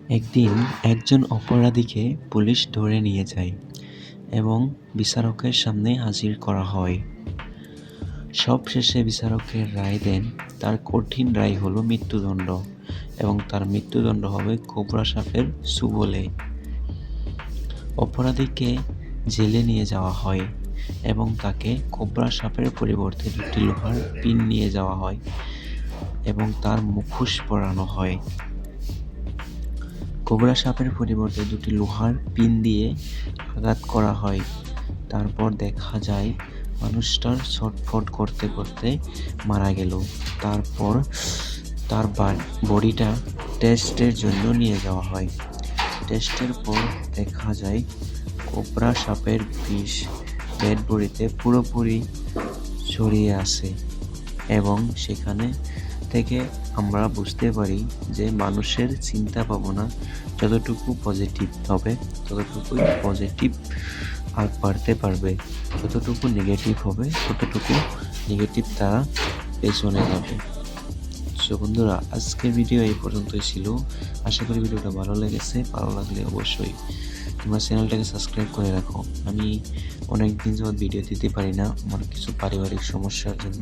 একদিন একজন অপরাধীকে পুলিশ ধরে নিয়ে যায় এবং বিচারকের সামনে হাজির করা হয়। সবশেষে বিচারকের রায় দেন, তার কঠিন রায় হলো মৃত্যুদণ্ড এবং তার মৃত্যুদণ্ড হবে কোবরা সাপের ছোবলে। অপরাধীকে জেলে নিয়ে যাওয়া হয় এবং তাকে কোবরা সাপের পরিবর্তে 2টি লোহার পিন নিয়ে যাওয়া হয় এবং তার মুখোশ পরানো হয়। কোবরা সাপের পরিবর্তে 2টি লোহার পিন দিয়ে আঘাত করা হয়। তারপর দেখা যায় মানুষটার ছটফট করতে করতে মারা গেল। তারপর তার বডিটা টেস্টের জন্য নিয়ে যাওয়া হয়। টেস্টের পর দেখা যায় কোবরা সাপের বিষ ডেড বডিতে পুরোপুরি ছড়িয়ে আছে এবং সেখানে থেকে আমরা বুঝতে পারি যে মানুষের চিন্তা ভাবনা যতটুকু পজিটিভ হবে ততটুকুই পজিটিভ আর বাড়তে পারবে, যতটুকু নেগেটিভ হবে ততটুকু নেগেটিভ তারা পেছনে যাবে। সো বন্ধুরা, আজকের ভিডিও এই পর্যন্তই ছিল। আশা করি ভিডিওটা ভালো লেগেছে। ভালো লাগলে অবশ্যই তোমরা চ্যানেলটাকে সাবস্ক্রাইব করে রাখো। আমি অনেক দিন যাবত ভিডিও দিতে পারি না, আমার কিছু পারিবারিক সমস্যার জন্য।